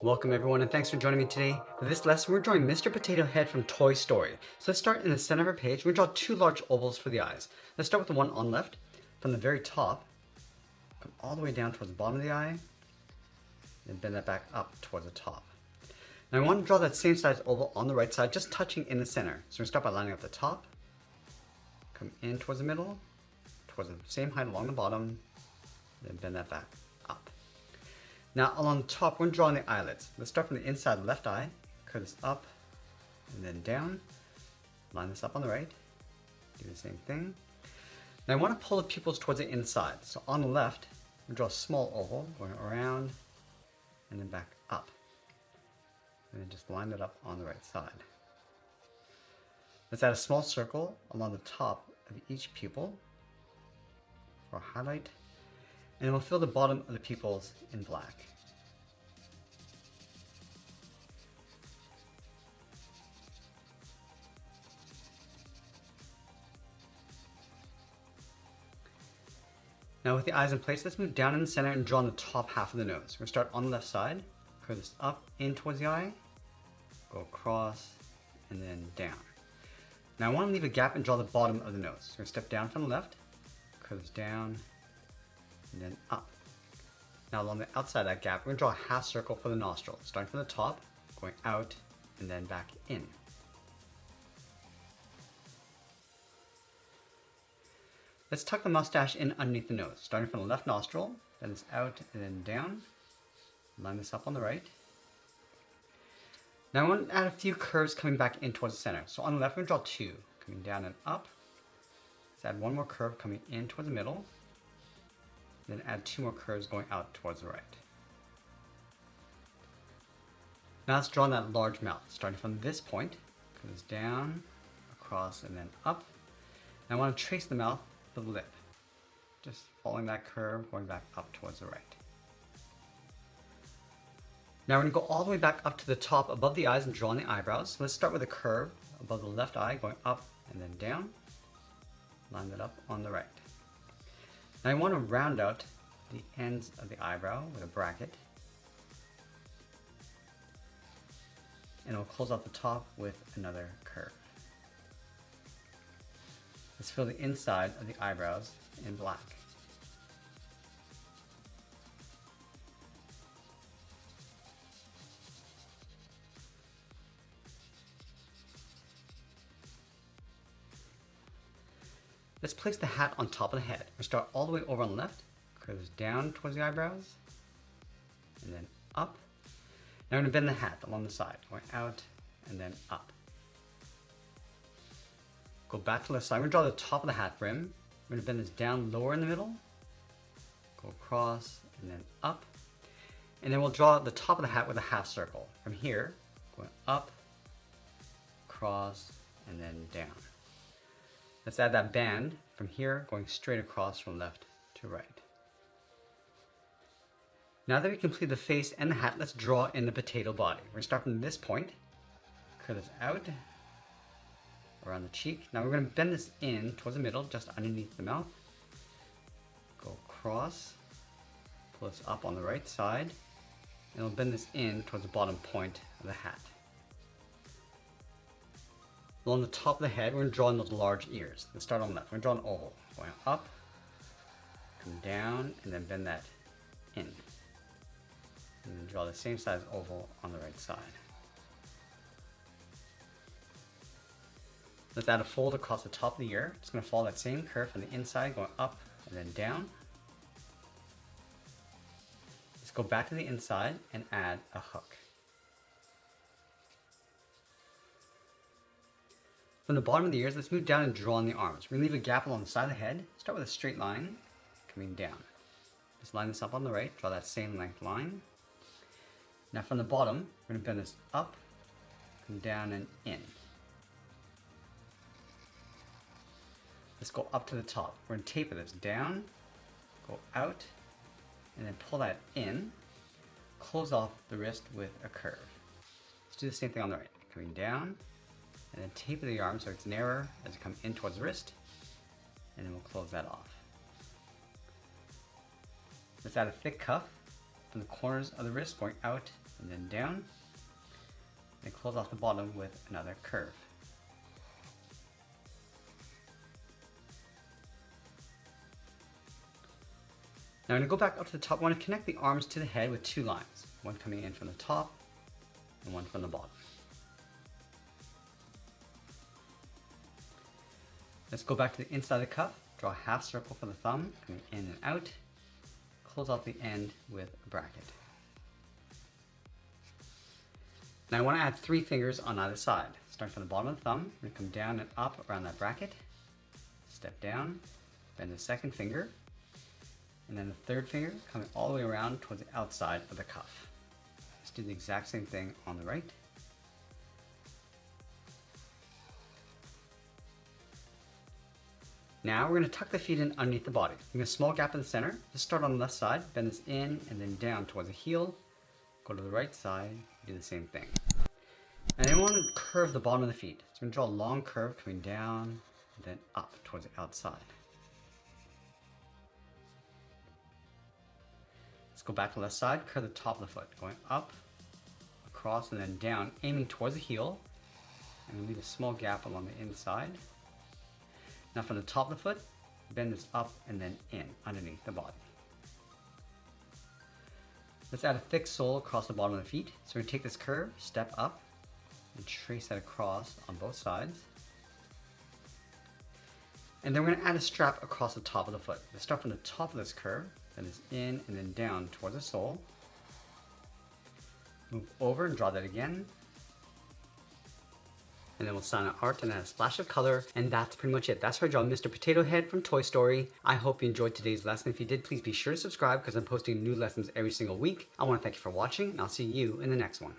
Welcome everyone and thanks for joining me today. For this lesson we're drawing Mr. Potato Head from Toy Story. So let's start in the center of our page. We're going to draw two large ovals for the eyes. Let's start with the one on left. From the very top, come all the way down towards the bottom of the eye, and bend that back up towards the top. Now I want to draw that same size oval on the right side, just touching in the center. So we're going to start by lining up the top, come in towards the middle, towards the same height along the bottom, then bend that back up. Now along the top, we're going to draw on the eyelids. Let's start from the inside of the left eye, curve this up and then down, line this up on the right, do the same thing. Now I want to pull the pupils towards the inside. So on the left, we draw a small oval going around and then back up. And then just line it up on the right side. Let's add a small circle along the top of each pupil for a highlight. And then we'll fill the bottom of the pupils in black. Now with the eyes in place, let's move down in the center and draw on the top half of the nose. We're going to start on the left side, curve this up in towards the eye, go across, and then down. Now I want to leave a gap and draw the bottom of the nose. So we're going to step down from the left, curve this down, and then up. Now along the outside of that gap, we're going to draw a half circle for the nostril, starting from the top, going out, and then back in. Let's tuck the mustache in underneath the nose, starting from the left nostril, then it's out and then down. Line this up on the right. Now I want to add a few curves coming back in towards the center. So on the left, we're going to draw two, coming down and up. Let's add one more curve coming in towards the middle. Then add two more curves going out towards the right. Now let's draw that large mouth, starting from this point, goes down, across, and then up. Now I want to trace the mouth with the lip, just following that curve, going back up towards the right. Now we're going to go all the way back up to the top above the eyes and draw on the eyebrows. So let's start with a curve above the left eye, going up and then down. Line that up on the right. Now I want to round out the ends of the eyebrow with a bracket. And we'll close out the top with another curve. Let's fill the inside of the eyebrows in black. Let's place the hat on top of the head. We'll start all the way over on the left, curves down towards the eyebrows, and then up. Now we're going to bend the hat along the side, going out and then up. Go back to the left side. We're going to draw the top of the hat brim. We're going to bend this down lower in the middle, go across and then up. And then we'll draw the top of the hat with a half circle. From here, going up, across, and then down. Let's add that band from here, going straight across from left to right. Now that we complete the face and the hat, let's draw in the potato body. We're going to start from this point, curve this out, around the cheek. Now we're going to bend this in towards the middle, just underneath the mouth. Go across, pull this up on the right side, and we'll bend this in towards the bottom point of the hat. Along the top of the head, we're going to draw in those large ears. Let's start on the left. We're going to draw an oval. Going up, come down, and then bend that in. And then draw the same size oval on the right side. Let's add a fold across the top of the ear. It's going to follow that same curve from the inside, going up and then down. Let's go back to the inside and add a hook. From the bottom of the ears, let's move down and draw on the arms. We're going to leave a gap along the side of the head. Start with a straight line, coming down. Just line this up on the right, draw that same length line. Now from the bottom, we're going to bend this up, come down and in. Let's go up to the top. We're going to taper this down, go out, and then pull that in. Close off the wrist with a curve. Let's do the same thing on the right. Coming down, and then taper the arm so it's narrower as you come in towards the wrist, and then we'll close that off. Let's add a thick cuff from the corners of the wrist going out and then down, and close off the bottom with another curve. Now I'm going to go back up to the top. I want to connect the arms to the head with two lines, one coming in from the top and one from the bottom. Let's go back to the inside of the cuff, draw a half circle for the thumb, coming in and out, close off the end with a bracket. Now I want to add 3 fingers on either side. Starting from the bottom of the thumb, I'm going to come down and up around that bracket, step down, bend the second finger, and then the third finger coming all the way around towards the outside of the cuff. Let's do the exact same thing on the right. Now we're going to tuck the feet in underneath the body. Leaving a small gap in the center. Just start on the left side, bend this in and then down towards the heel. Go to the right side, do the same thing. And then we want to curve the bottom of the feet. So we're going to draw a long curve coming down and then up towards the outside. Let's go back to the left side, curve the top of the foot, going up, across, and then down, aiming towards the heel. And leave a small gap along the inside. Now from the top of the foot, bend this up and then in, underneath the body. Let's add a thick sole across the bottom of the feet. So we're going to take this curve, step up, and trace that across on both sides. And then we're going to add a strap across the top of the foot. Let's start from the top of this curve, then it's in and then down towards the sole. Move over and draw that again. And then we'll sign our art and add a splash of color, and that's pretty much it. That's how I draw Mr. Potato Head from Toy Story. I hope you enjoyed today's lesson. If you did, please be sure to subscribe because I'm posting new lessons every single week. I want to thank you for watching, and I'll see you in the next one.